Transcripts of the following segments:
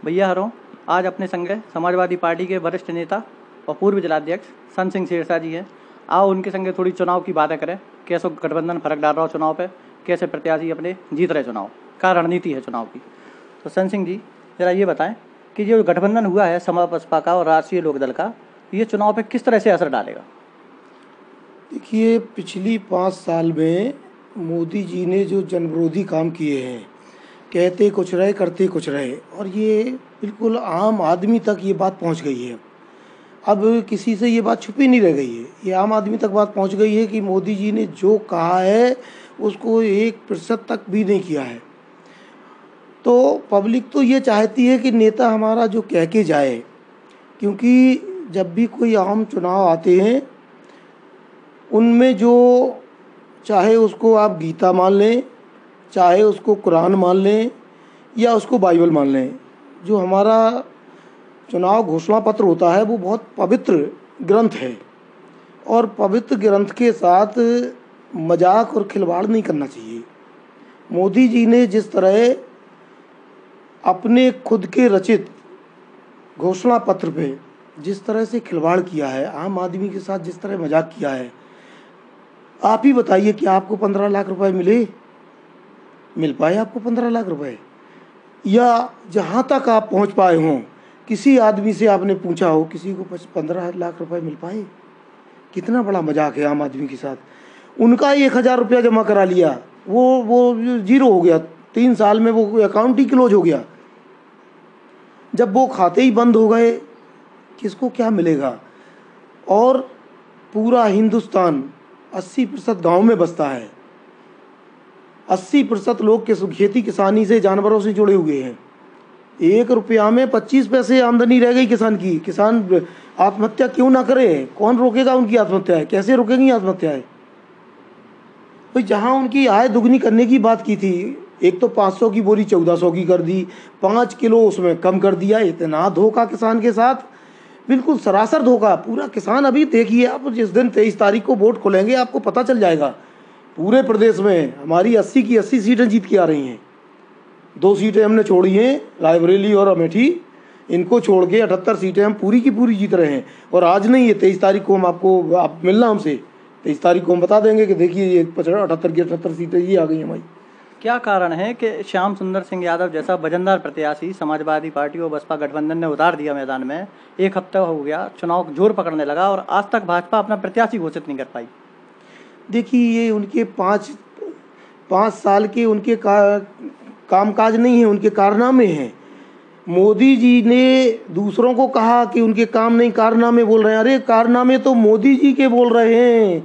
भैया हरों, आज अपने संग समाजवादी पार्टी के वरिष्ठ नेता और पूर्व जिलाध्यक्ष सन सिंह शेरशाह जी हैं। आओ उनके संगे थोड़ी चुनाव की बातें करें, कैसे गठबंधन फर्क डाल रहा हो चुनाव पे, कैसे प्रत्याशी अपने जीत रहे चुनाव, क्या रणनीति है चुनाव की। तो सन सिंह जी जरा ये बताएं कि जो गठबंधन हुआ है सपा बसपा का और राष्ट्रीय लोकदल का, ये चुनाव पे किस तरह से असर डालेगा। देखिए, पिछली 5 साल में मोदी जी ने जो जनविरोधी काम किए हैं, कहते कुछ रहे करते कुछ रहे, और ये बिल्कुल आम आदमी तक ये बात पहुंच गई है। अब किसी से ये बात छुपी नहीं रह गई है, ये आम आदमी तक बात पहुंच गई है कि मोदी जी ने जो कहा है उसको 1% तक भी नहीं किया है। तो पब्लिक तो ये चाहती है कि नेता हमारा जो कह के जाए, क्योंकि जब भी कोई आम चुनाव आते हैं उनमें जो, चाहे उसको आप गीता मान लें, चाहे उसको कुरान मान लें या उसको बाइबल मान लें, जो हमारा चुनाव घोषणा पत्र होता है वो बहुत पवित्र ग्रंथ है, और पवित्र ग्रंथ के साथ मजाक और खिलवाड़ नहीं करना चाहिए। मोदी जी ने जिस तरह अपने खुद के रचित घोषणा पत्र पे जिस तरह से खिलवाड़ किया है, आम आदमी के साथ जिस तरह मजाक किया है, आप ही बताइए कि आपको 15 लाख रुपए मिल पाए आपको 15 लाख रुपए, या जहाँ तक आप पहुँच पाए हों किसी आदमी से आपने पूछा हो किसी को 15 लाख रुपए मिल पाए? कितना बड़ा मजाक है आम आदमी के साथ। उनका 1000 रुपया जमा करा लिया, वो जीरो हो गया, 3 साल में वो अकाउंट ही क्लोज हो गया। जब वो खाते ही बंद हो गए, किसको क्या मिलेगा। और पूरा हिंदुस्तान 80% गाँव में बसता है, 80% लोग खेती किसानी से, जानवरों से जुड़े हुए हैं। 1 रुपया में 25 पैसे आमदनी रह गई किसान की। किसान आत्महत्या क्यों ना करे? कौन रोकेगा उनकी आत्महत्याएं? कैसे रोकेंगी आत्महत्याएं? भाई, जहां उनकी आय दुगनी करने की बात की थी, एक तो 500 की बोरी 1400 की कर दी, 5 किलो उसमें कम कर दिया। इतना धोखा किसान के साथ, बिल्कुल सरासर धोखा। पूरा किसान, अभी देखिए आप, जिस दिन 23 तारीख को वोट खोलेंगे आपको पता चल जाएगा। पूरे प्रदेश में हमारी 80 की 80 सीटें जीत के आ रही हैं। 2 सीटें हमने छोड़ी हैं, रायबरेली और अमेठी, इनको छोड़ के 78 सीटें हम पूरी की पूरी जीत रहे हैं। और आज नहीं, ये 23 तारीख को हम आप मिलना हमसे, 23 तारीख को हम बता देंगे कि देखिए ये 78 की 78 सीटें ये आ गई हमारी। क्या कारण है कि श्याम सुंदर सिंह यादव जैसा वजनदार प्रत्याशी समाजवादी पार्टी और बसपा गठबंधन ने उतार दिया मैदान में? 1 हफ्ता हो गया, चुनाव जोर पकड़ने लगा और आज तक भाजपा अपना प्रत्याशी घोषित नहीं कर पाई। देखिए, ये उनके 5 साल के उनके कामकाज नहीं है, उनके कारनामे हैं। मोदी जी ने दूसरों को कहा कि उनके काम नहीं, कारनामे बोल रहे हैं। अरे कारनामे तो मोदी जी के बोल रहे हैं।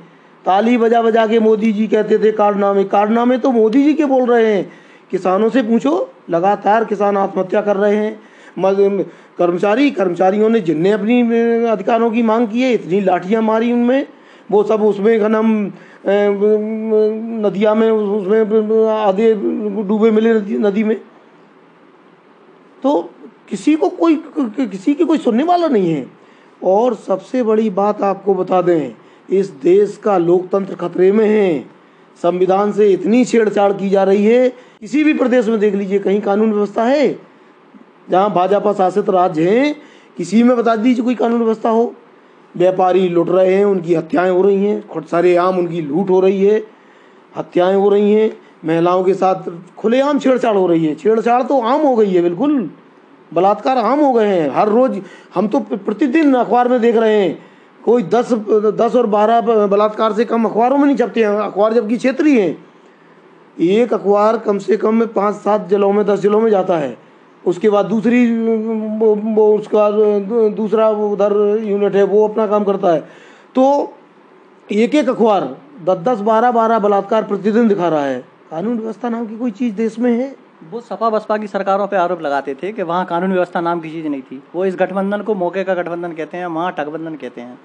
ताली बजा बजा के मोदी जी कहते थे कारनामे तो मोदी जी के बोल रहे हैं। किसानों से पूछो, लगातार किसान आत्महत्या कर रहे हैं। कर्मचारियों ने, जिनने अपनी अधिकारों की मांग की है, इतनी लाठियां मारी उनमें, वो सब उसमें घनम नदिया में, उसमें आधे डूबे मिले नदी में। तो किसी की कोई सुनने वाला नहीं है। और सबसे बड़ी बात आपको बता दें, इस देश का लोकतंत्र खतरे में है। संविधान से इतनी छेड़छाड़ की जा रही है। किसी भी प्रदेश में देख लीजिए, कहीं कानून व्यवस्था है? जहाँ भाजपा शासित राज्य हैं, किसी में बता दीजिए कोई कानून व्यवस्था हो। व्यापारी लुट रहे हैं, उनकी हत्याएं हो रही हैं, खुदसरेआम उनकी लूट हो रही है, हत्याएं हो रही हैं, महिलाओं के साथ खुलेआम छेड़छाड़ हो रही है। छेड़छाड़ तो आम हो गई है, बिल्कुल बलात्कार आम हो गए हैं। हर रोज हम तो प्रतिदिन अखबार में देख रहे हैं, कोई 10 और 12 बलात्कार से कम अखबारों में नहीं छपते हैं। अखबार जबकि क्षेत्रीय हैं। एक अखबार कम से कम 5-7 जिलों में, 10 जिलों में जाता है। उसके बाद उसका दूसरा उधर यूनिट है, वो अपना काम करता है। तो एक अखबार 10-10, 12-12 बलात्कार प्रतिदिन दिखा रहा है। कानून व्यवस्था नाम की कोई चीज़ देश में है? वो सपा बसपा की सरकारों पे आरोप लगाते थे कि वहाँ कानून व्यवस्था नाम की चीज़ नहीं थी। वो इस गठबंधन को मौके का गठबंधन कहते हैं, वहाँ ठगबंधन कहते हैं।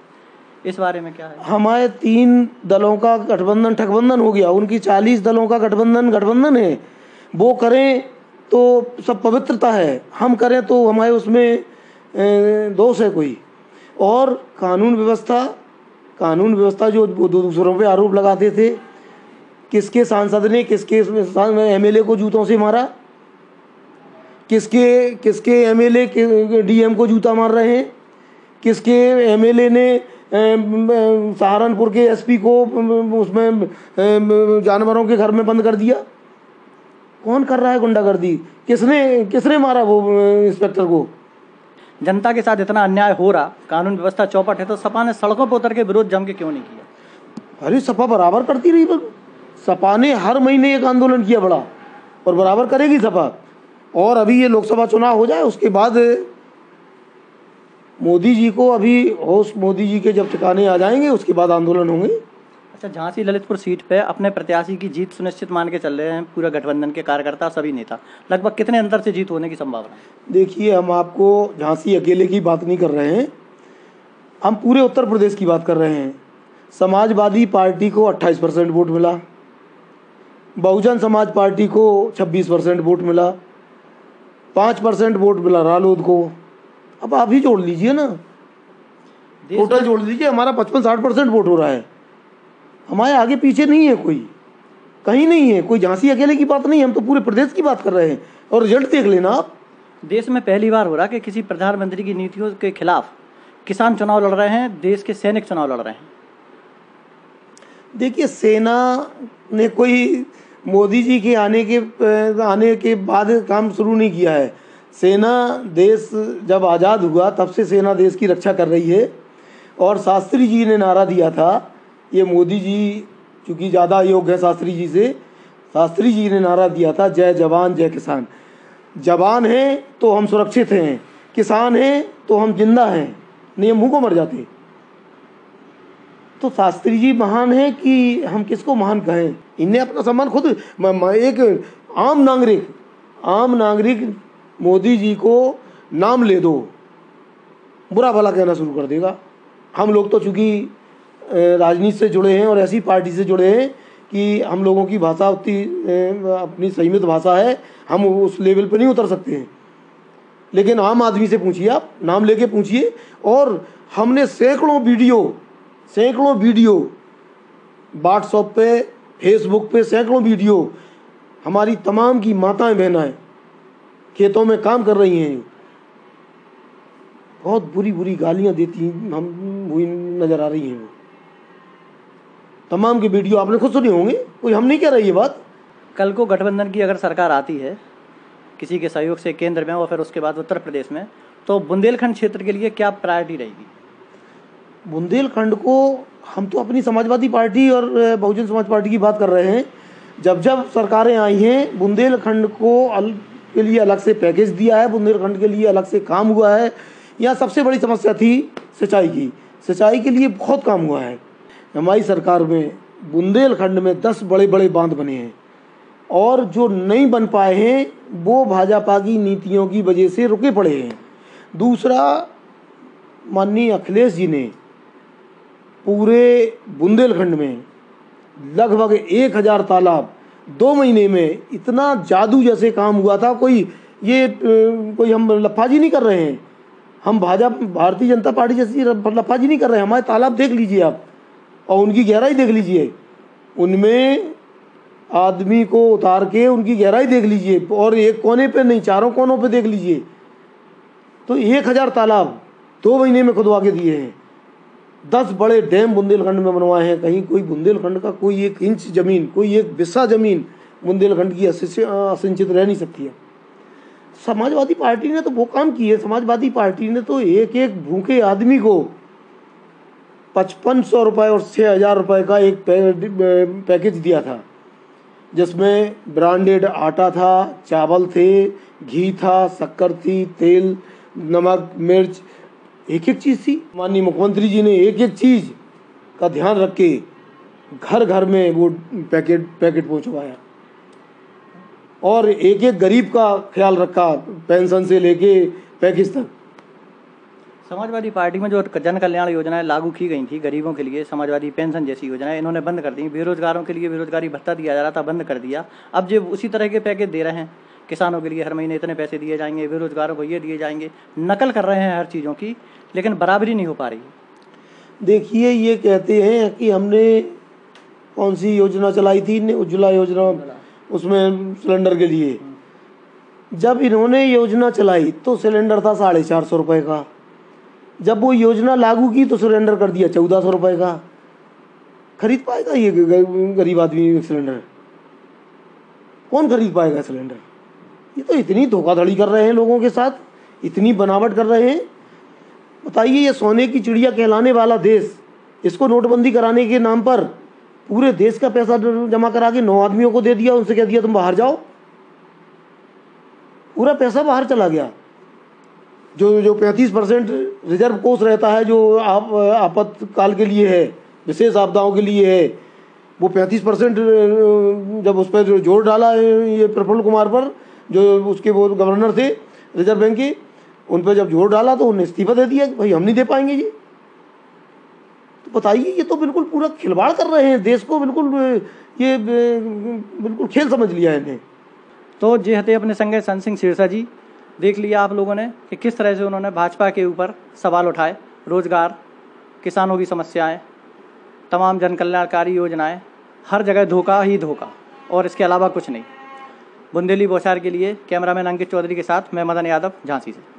इस बारे में क्या है? हमारे 3 दलों का गठबंधन ठगबंधन हो गया। उनकी 40 दलों का गठबंधन है। वो करें तो सब पवित्रता है, हम करें तो हमारे उसमें दोष है कोई। और कानून व्यवस्था जो दूसरों पे आरोप लगाते थे, किसके सांसद ने किसके एमएलए को जूतों से मारा? किसके किसके एमएलए डीएम को जूता मार रहे हैं, किसके एमएलए ने सहारनपुर के एसपी को उसमें जानवरों के घर में बंद कर दिया। कौन कर रहा है गुंडागर्दी? किसने किसने मारा वो इंस्पेक्टर को? जनता के साथ इतना अन्याय हो रहा, कानून व्यवस्था चौपट है, तो सपा ने सड़कों पर उतर के विरोध जम के क्यों नहीं किया? अरे सपा बराबर करती रही। सपा ने हर महीने एक आंदोलन किया बड़ा, और बराबर करेगी सपा। और अभी ये लोकसभा चुनाव हो जाए, उसके बाद मोदी जी को, अभी होश मोदी जी के जब ठिकाने आ जाएंगे, उसके बाद आंदोलन होंगे। अच्छा, झांसी ललितपुर सीट पे अपने प्रत्याशी की जीत सुनिश्चित मान के चल रहे हैं पूरा गठबंधन के कार्यकर्ता, सभी नेता। लगभग कितने अंतर से जीत होने की संभावना है? देखिए, हम आपको झांसी अकेले की बात नहीं कर रहे हैं, हम पूरे उत्तर प्रदेश की बात कर रहे हैं। समाजवादी पार्टी को 28% वोट मिला, बहुजन समाज पार्टी को 26% वोट मिला, 5% वोट मिला रालोद को। अब आप ही जोड़ लीजिए ना, टोटल जोड़ लीजिए, हमारा 55-60% वोट हो रहा है। हमारे आगे पीछे नहीं है कोई, कहीं नहीं है कोई। झांसी अकेले की बात नहीं, हम तो पूरे प्रदेश की बात कर रहे हैं। और रिजल्ट देख लेना आप। देश में पहली बार हो रहा कि किसी प्रधानमंत्री की नीतियों के खिलाफ किसान चुनाव लड़ रहे हैं, देश के सैनिक चुनाव लड़ रहे हैं। देखिए, सेना ने कोई मोदी जी के आने के बाद काम शुरू नहीं किया है। सेना, देश जब आज़ाद हुआ तब से सेना देश की रक्षा कर रही है। और शास्त्री जी ने नारा दिया था, ये मोदी जी चूँकि ज़्यादा योग्य है शास्त्री जी से, शास्त्री जी ने नारा दिया था, जय जवान जय किसान। जवान हैं तो हम सुरक्षित हैं, किसान हैं तो हम जिंदा हैं, नहीं हम मुँह को मर जाते। तो शास्त्री जी महान है कि हम किसको महान कहें? इन्हें अपना सम्मान खुद, एक आम नागरिक मोदी जी को नाम ले दो, बुरा भला कहना शुरू कर देगा। हम लोग तो चूँकि राजनीति से जुड़े हैं और ऐसी पार्टी से जुड़े हैं कि हम लोगों की भाषा उतनी अपनी सीमित भाषा है, हम उस लेवल पर नहीं उतर सकते हैं। लेकिन आम आदमी से पूछिए, आप नाम लेके पूछिए। और हमने सैकड़ों वीडियो व्हाट्सएप पे, फेसबुक पे सैकड़ों वीडियो, हमारी तमाम की माताएं बहनाएं खेतों में काम कर रही हैं, बहुत बुरी बुरी गालियां देती हम हुई नजर आ रही हैं। तमाम की वीडियो आपने खुद सुने होंगे, कोई हम नहीं कह रहे ये बात। कल को गठबंधन की अगर सरकार आती है किसी के सहयोग से केंद्र में और फिर उसके बाद उत्तर प्रदेश में, तो बुंदेलखंड क्षेत्र के लिए क्या प्रायोरिटी रहेगी? बुंदेलखंड को हम तो अपनी समाजवादी पार्टी और बहुजन समाज पार्टी की बात कर रहे हैं। जब जब सरकारें आई हैं, बुंदेलखंड के लिए अलग से पैकेज दिया है, बुंदेलखंड के लिए अलग से काम हुआ है। यहाँ सबसे बड़ी समस्या थी सिंचाई के लिए बहुत काम हुआ है। हमारी सरकार में बुंदेलखंड में 10 बड़े बड़े बांध बने हैं, और जो नहीं बन पाए हैं वो भाजपा की नीतियों की वजह से रुके पड़े हैं। दूसरा, माननीय अखिलेश जी ने पूरे बुंदेलखंड में लगभग 1000 तालाब 2 महीने में, इतना जादू जैसे काम हुआ था। कोई हम लफाजी नहीं कर रहे हैं, हम भारतीय जनता पार्टी जैसी लफाजी नहीं कर रहे हैं। हमारे तालाब देख लीजिए आप, और उनकी गहराई देख लीजिए, उनमें आदमी को उतार के उनकी गहराई देख लीजिए, और एक कोने पे नहीं, चारों कोनों पे देख लीजिए। तो 1000 तालाब 2 महीने में खुदवा के दिए हैं। 10 बड़े डैम बुंदेलखंड में बनवाए हैं। कहीं कोई बुंदेलखंड का कोई 1 इंच जमीन, कोई 1 बिस्सा जमीन बुंदेलखंड की असिंचित रह नहीं सकती है। समाजवादी पार्टी ने तो वो काम किए। समाजवादी पार्टी ने तो एक एक भूखे आदमी को 5500 रुपये और 6000 रुपये का एक पैकेज दिया था, जिसमें ब्रांडेड आटा था, चावल थे, घी था, शक्कर थी, तेल, नमक, मिर्च, एक एक चीज़ थी। माननीय मुख्यमंत्री जी ने एक एक चीज़ का ध्यान रख के घर घर में वो पैकेट पहुंचवाया, और एक एक गरीब का ख्याल रखा, पेंशन से लेके पैकेज तक। समाजवादी पार्टी में जो जन कल्याण योजनाएं लागू की गई थी गरीबों के लिए, समाजवादी पेंशन जैसी योजनाएं इन्होंने बंद कर दी। बेरोजगारों के लिए बेरोजगारी भत्ता दिया जा रहा था, बंद कर दिया। अब जो उसी तरह के पैकेज दे रहे हैं, किसानों के लिए हर महीने इतने पैसे दिए जाएंगे, बेरोजगारों को ये दिए जाएंगे, नकल कर रहे हैं हर चीज़ों की, लेकिन बराबरी नहीं हो पा रही। देखिए, ये कहते हैं कि हमने कौन सी योजना चलाई थी, उज्ज्वला योजना, उसमें सिलेंडर के लिए जब इन्होंने योजना चलाई तो सिलेंडर था 450 रुपये का, जब वो योजना लागू की तो सिलेंडर कर दिया 1400 रुपये का। खरीद पाएगा ये गरीब आदमी सिलेंडर? कौन खरीद पाएगा सिलेंडर? ये तो इतनी धोखाधड़ी कर रहे हैं लोगों के साथ, इतनी बनावट कर रहे हैं। बताइए, ये सोने की चिड़िया कहलाने वाला देश, इसको नोटबंदी कराने के नाम पर पूरे देश का पैसा जमा करा के 9 आदमियों को दे दिया, उनसे कह दिया तुम बाहर जाओ, पूरा पैसा बाहर चला गया। जो 35% रिजर्व कोष रहता है, जो आपातकाल के लिए है, विशेष आपदाओं के लिए है, वो 35% जब उस पर जोर डाला ये प्रफुल्ल कुमार पर, जो उसके वो गवर्नर थे रिजर्व बैंक के, उन पर जब जोर डाला तो उन्हें इस्तीफा दे दिया कि भाई हम नहीं दे पाएंगे ये। तो बताइए, ये तो बिल्कुल पूरा खिलवाड़ कर रहे हैं देश को, बिल्कुल खेल समझ लिया है इन्हें। तो जे हते अपने संगे सन सिंह सिरसा जी, देख लिया आप लोगों ने कि किस तरह से उन्होंने भाजपा के ऊपर सवाल उठाए। रोजगार, किसानों की समस्याएं, तमाम जन कल्याणकारी योजनाएं, हर जगह धोखा ही धोखा और इसके अलावा कुछ नहीं। बुंदेली बौछार के लिए कैमरामैन अंकित चौधरी के साथ मैं मदन यादव, झांसी से।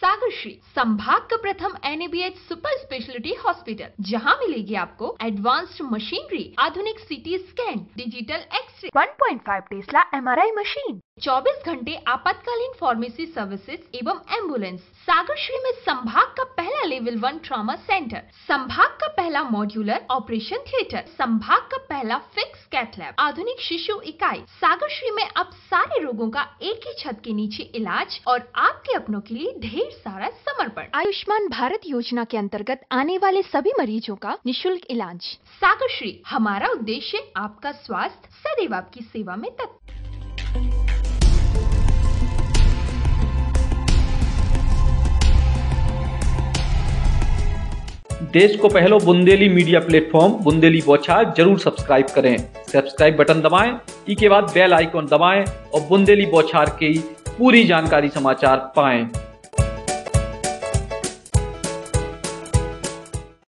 सागरश्री संभाग का प्रथम NABH सुपर स्पेशलिटी हॉस्पिटल, जहां मिलेगी आपको एडवांस्ड मशीनरी, आधुनिक CT scan, digital x-ray, 1.5 tesla MRI machine, 24 घंटे आपातकालीन फार्मेसी सर्विसेज एवं एम्बुलेंस। सागरश्री में संभाग का पहला लेवल 1 ट्रॉमा सेंटर, संभाग का पहला मॉड्यूलर ऑपरेशन थिएटर, संभाग का पहला फिक्स कैथ लैब, आधुनिक शिशु इकाई। सागरश्री में अब सारे रोगों का एक ही छत के नीचे इलाज और आपके अपनों के लिए ढेर सारा समर्पण। आयुष्मान भारत योजना के अंतर्गत आने वाले सभी मरीजों का निशुल्क इलाज। सागरश्री, हमारा उद्देश्य आपका स्वास्थ्य, सदैव आपकी सेवा में तत्पर। देश को पहलो बुंदेली मीडिया प्लेटफॉर्म बुंदेली बौछार जरूर सब्सक्राइब करें। सब्सक्राइब बटन दबाएं, ई के बाद बेल आइकॉन दबाएं और बुंदेली बौछार की पूरी जानकारी समाचार पाएं।